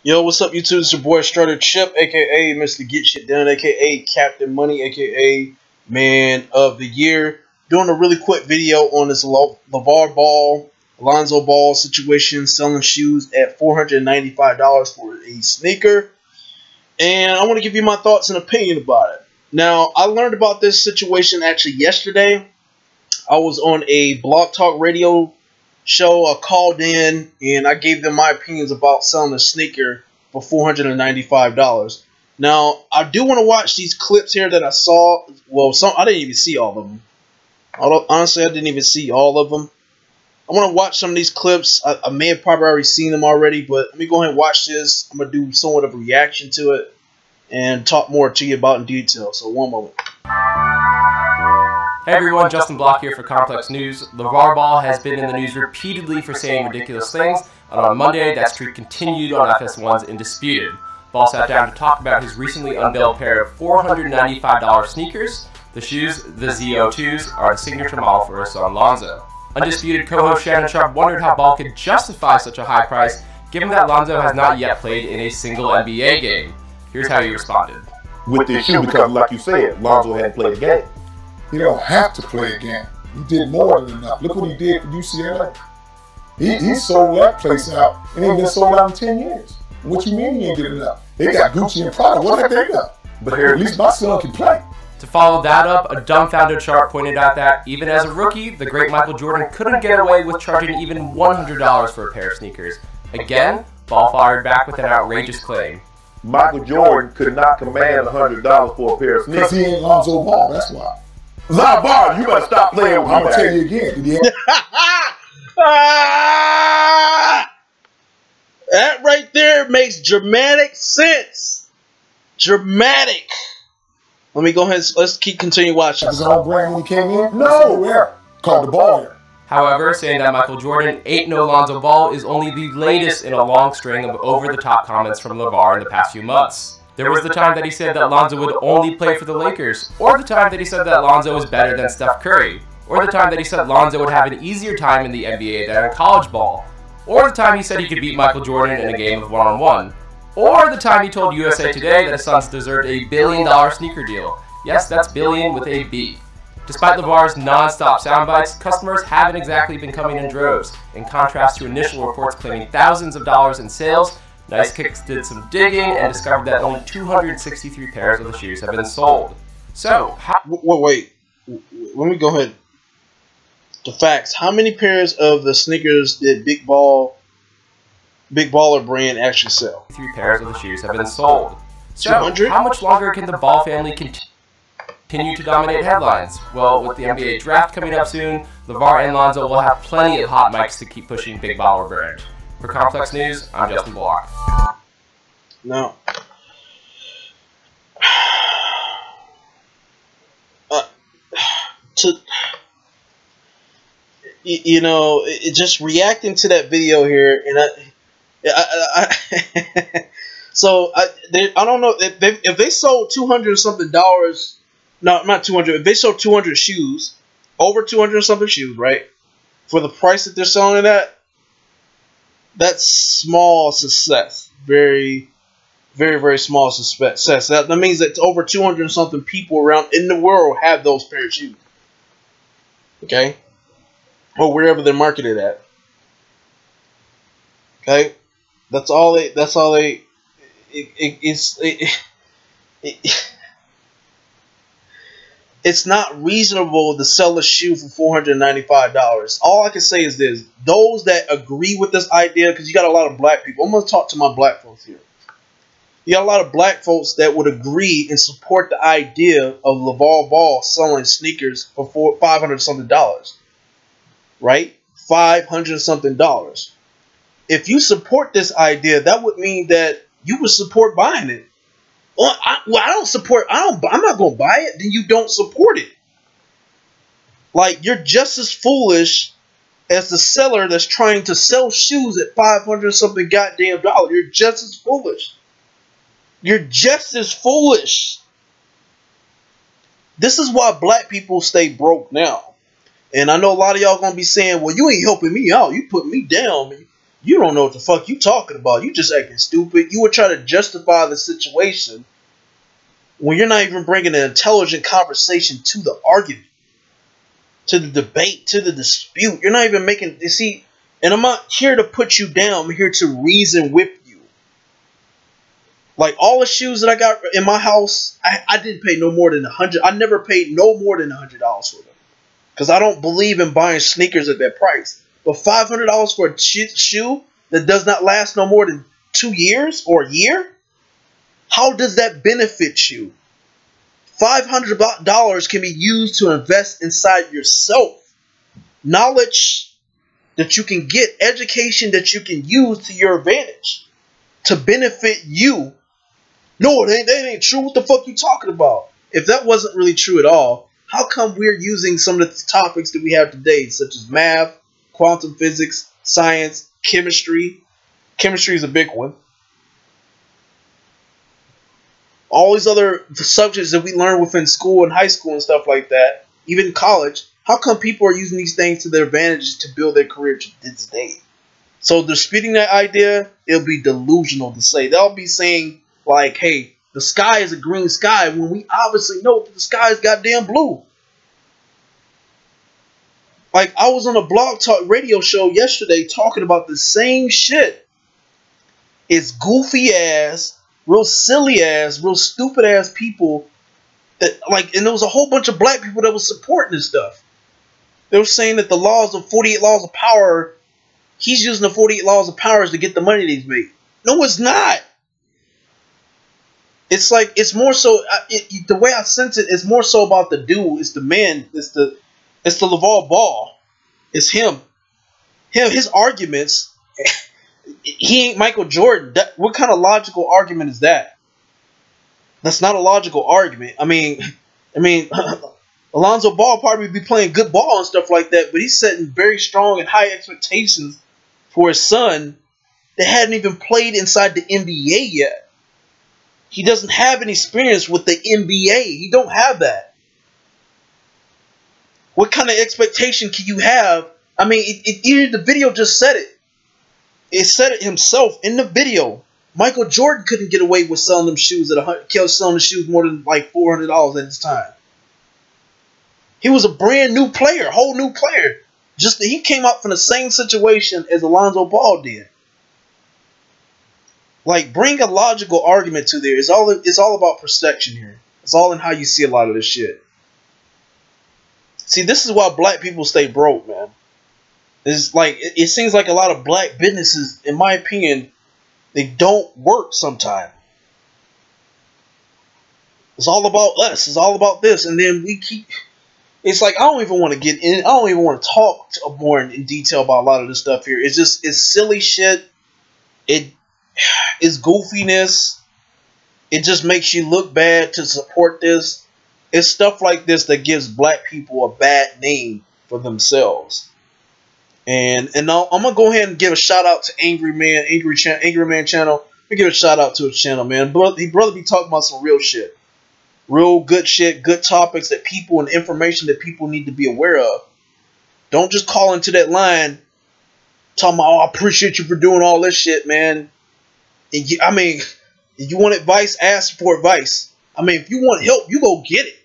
Yo, what's up, YouTube? It's your boy Strutter Chip, aka Mr. Get Shit Done, aka Captain Money, aka Man of the Year. Doing a really quick video on this LaVar Ball, Lonzo Ball situation, selling shoes at $495 for a sneaker. And I want to give you my thoughts and opinion about it. Now, I learned about this situation actually yesterday. I was on a Blog Talk Radio show. I called in and I gave them my opinions about selling a sneaker for $495. Now, I do want to watch these clips here that I saw. Well, I didn't even see all of them. Honestly, I didn't even see all of them. I want to watch some of these clips. I may have probably already seen them already, but let me go ahead and watch this. I'm going to do somewhat of a reaction to it and talk more to you about in detail. So, one moment. Hey everyone, Justin Block here for Complex News. LaVar Ball has been in the news repeatedly for saying ridiculous things, and on Monday that streak continued on FS1's Indisputed. Ball sat down to talk about his recently unveiled pair of $495 sneakers. The shoes, the ZO2s, are the signature model for his son Lonzo. Undisputed co-host Shannon Sharp wondered how Ball could justify such a high price, given that Lonzo has not yet played in a single NBA game. Here's how he responded. With this shoe, because like you said, Lonzo hadn't played a game. He don't have to play a game. He did more than enough. Look what he did for UCLA. He sold that place out and ain't been sold out in 10 years. What you mean he ain't did enough? They got Gucci and Prada. What have they done? But here, at least my son can play. To follow that up, a dumbfounded Sharp pointed out that, even as a rookie, the great Michael Jordan couldn't get away with charging even $100 for a pair of sneakers. Again, Ball fired back with an outrageous claim. Michael Jordan could not command $100 for a pair of sneakers. Because he ain't Lonzo Ball, that's why. LaVar, you better stop playing with me. I'm going to tell you again. That right there makes dramatic sense. Dramatic. Let me go ahead and let's continue watching. His own brand when he came in? No, where? Called the ball here. However, saying that Michael Jordan ain't no Lonzo Ball is only the latest in a long string of over-the-top comments from LaVar in the past few months. There was the time that he said that Lonzo would only play for the Lakers, or the time that he said that Lonzo was better than Steph Curry, or the time that he said Lonzo would have an easier time in the NBA than in college ball, or the time he said he could beat Michael Jordan in a game of one-on-one, or the time he told USA Today that his sons deserved a $1 billion sneaker deal. Yes, that's billion with a B. Despite LaVar's non-stop soundbites, customers haven't exactly been coming in droves. In contrast to initial reports claiming thousands of dollars in sales, Nice Kicks did some digging and discovered that only 263 pairs of the shoes have been sold. So, wait. Let me go ahead. The facts. How many pairs of the sneakers did Big Baller brand actually sell? 3 pairs of the shoes have been sold. So, 200? how much longer can the Ball family continue to dominate headlines? Well, with the NBA draft coming up soon, LaVar and Lonzo will have plenty of hot mics to keep pushing Big Baller brand. For Complex News, I'm Justin Block. Now, just reacting to that video here, and so I don't know if they sold $200 or something dollars. No, not 200. If they sold 200 shoes, over 200 or something shoes, right? For the price that they're selling it at. That's small success. Very, very, very small success. That means that over 200 and something people around in the world have those pair of shoes. Okay? Or wherever they're marketed at. Okay? It's not reasonable to sell a shoe for $495. All I can say is this. Those that agree with this idea, because you got a lot of black people. I'm going to talk to my black folks here. You got a lot of black folks that would agree and support the idea of LaVar Ball selling sneakers for $500 something. Right? $500 something. If you support this idea, that would mean that you would support buying it. Well, I don't support. I'm not gonna buy it. Then you don't support it. Like, you're just as foolish as the seller that's trying to sell shoes at $500 something goddamn dollars. You're just as foolish. You're just as foolish. This is why black people stay broke now. And I know a lot of y'all gonna be saying, "Well, you ain't helping me out. You put me down. You don't know what the fuck you talking about. You just acting stupid. You would try to justify the situation when you're not even bringing an intelligent conversation to the argument, to the debate, to the dispute. You're not even making, you see, and I'm not here to put you down. I'm here to reason with you. Like all the shoes that I got in my house, I didn't pay no more than $100. I never paid no more than $100 for them because I don't believe in buying sneakers at that price. But $500 for a shoe that does not last no more than 2 years or a year? How does that benefit you? $500 can be used to invest inside yourself. Knowledge that you can get, education that you can use to your advantage to benefit you. No, that ain't true. What the fuck you talking about? If that wasn't really true at all, how come we're using some of the topics that we have today, such as math, quantum physics, science, chemistry? Chemistry is a big one. All these other subjects that we learn within school and high school and stuff like that, even college, how come people are using these things to their advantage to build their career to this day? So disputing that idea, it'll be delusional to say. They'll be saying, like, hey, the sky is a green sky when we obviously know that the sky is goddamn blue. Like, I was on a blog talk radio show yesterday talking about the same shit. It's goofy ass, real silly ass, real stupid ass people that, like, and there was a whole bunch of black people that was supporting this stuff. They were saying that the laws of 48 laws of power, he's using the 48 laws of power to get the money that he's made. No, it's not. It's like, it's more so, the way I sense it, it's more so about the dude. It's the man. It's the LaVar Ball. It's him. His arguments, he ain't Michael Jordan. What kind of logical argument is that? That's not a logical argument. I mean, Lonzo Ball probably be playing good ball and stuff like that, but he's setting very strong and high expectations for his son that hadn't even played inside the NBA yet. He doesn't have any experience with the NBA. He don't have that. What kind of expectation can you have? I mean, the video just said it. It said it himself in the video. Michael Jordan couldn't get away with selling them shoes selling the shoes more than like $400 at his time. He was a brand new player, whole new player. Just that he came up from the same situation as Lonzo Ball did. Like, bring a logical argument to there. It's all about perception here. It's all in how you see a lot of this shit. See, this is why black people stay broke, man. It's like, it seems like a lot of black businesses, in my opinion, they don't work sometimes. It's all about us. It's all about this. And then we keep... It's like, I don't even want to get in. I don't even want to talk more in detail about a lot of this stuff here. It's just, it's silly shit. It's goofiness. It just makes you look bad to support this. It's stuff like this that gives black people a bad name for themselves. And now I'm gonna go ahead and give a shout out to TheAngryManChannel. Let me give a shout out to his channel, man. Brother be talking about some real shit, real good shit, good topics that people and information that people need to be aware of. Don't just call into that line talking about, oh, I appreciate you for doing all this shit, man. And I mean, if you want advice, ask for advice. I mean, if you want help, you go get it.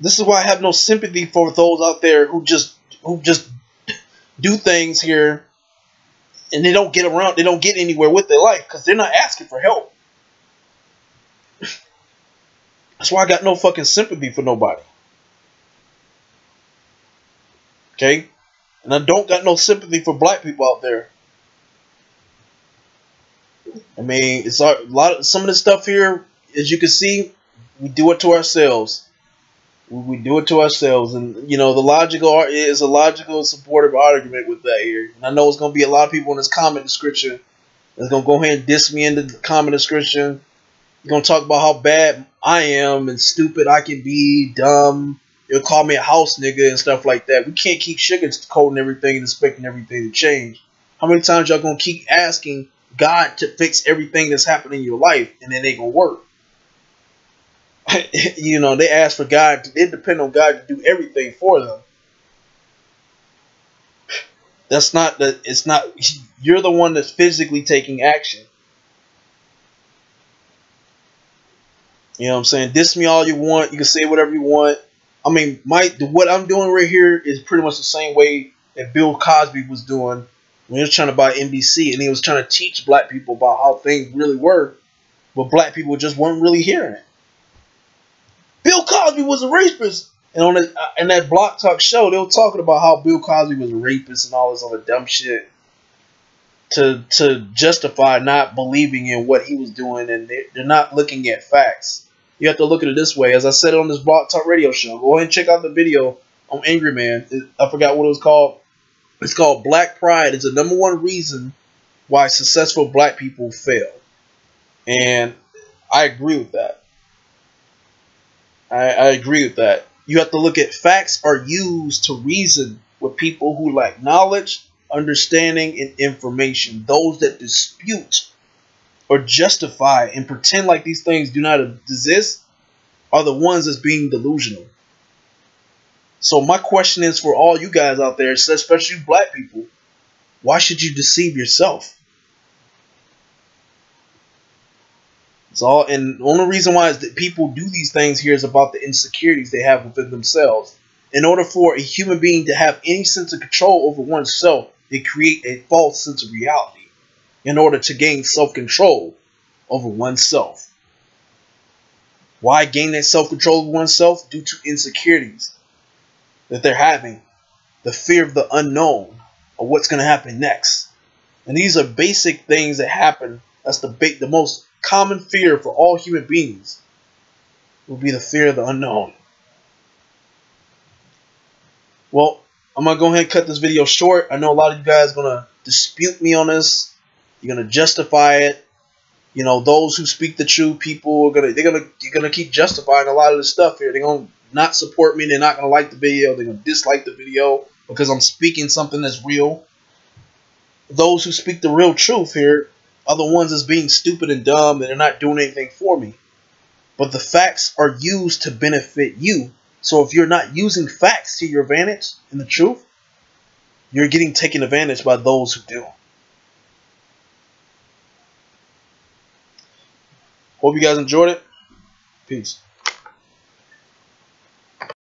This is why I have no sympathy for those out there who just do things here and they don't get around, they don't get anywhere with their life because they're not asking for help. That's why I got no fucking sympathy for nobody. Okay? And I don't got no sympathy for black people out there. I mean, it's a lot of some of this stuff here, as you can see, we do it to ourselves. We do it to ourselves, and you know the logical is a logical, supportive argument with that here. And I know it's gonna be a lot of people in this comment description that's gonna go ahead and diss me in the comment description. You're gonna talk about how bad I am and stupid I can be, dumb. You'll call me a house nigga and stuff like that. We can't keep sugarcoating everything and expecting everything to change. How many times y'all gonna keep asking God to fix everything that's happening in your life and it ain't gonna work? You know, they ask for God, they depend on God to do everything for them. That's not the. It's not. You're the one that's physically taking action. You know what I'm saying? Diss me all you want. You can say whatever you want. I mean, what I'm doing right here is pretty much the same way that Bill Cosby was doing when he was trying to buy NBC, and he was trying to teach black people about how things really were, but black people just weren't really hearing it. Bill Cosby was a rapist, and on in that Block Talk show, they were talking about how Bill Cosby was a rapist and all this other dumb shit to justify not believing in what he was doing, and they're not looking at facts. You have to look at it this way. As I said on this Block Talk radio show, go ahead and check out the video on Angry Man. I forgot what it was called. It's called Black Pride. It's the #1 reason why successful black people fail. And I agree with that. I agree with that. You have to look at facts are used to reason with people who lack knowledge, understanding, and information. Those that dispute or justify and pretend like these things do not exist are the ones that's being delusional. So my question is for all you guys out there, especially black people, why should you deceive yourself? It's all, and the only reason why is that people do these things here is about the insecurities they have within themselves. In order for a human being to have any sense of control over oneself, they create a false sense of reality in order to gain self-control over oneself. Why gain that self-control over oneself? Due to insecurities that they're having, the fear of the unknown, or what's going to happen next. And these are basic things that happen. That's the most common fear for all human beings will be the fear of the unknown. Well, I'm going to go ahead and cut this video short. I know a lot of you guys are going to dispute me on this. You're going to justify it. You know, those who speak the truth, people are you're gonna keep justifying a lot of this stuff here. They're gonna not support me. They're not gonna like the video. They're gonna dislike the video because I'm speaking something that's real. Those who speak the real truth here are the ones that's being stupid and dumb, and they're not doing anything for me. But the facts are used to benefit you. So if you're not using facts to your advantage and the truth, you're getting taken advantage by those who do. Hope you guys enjoyed it. Peace.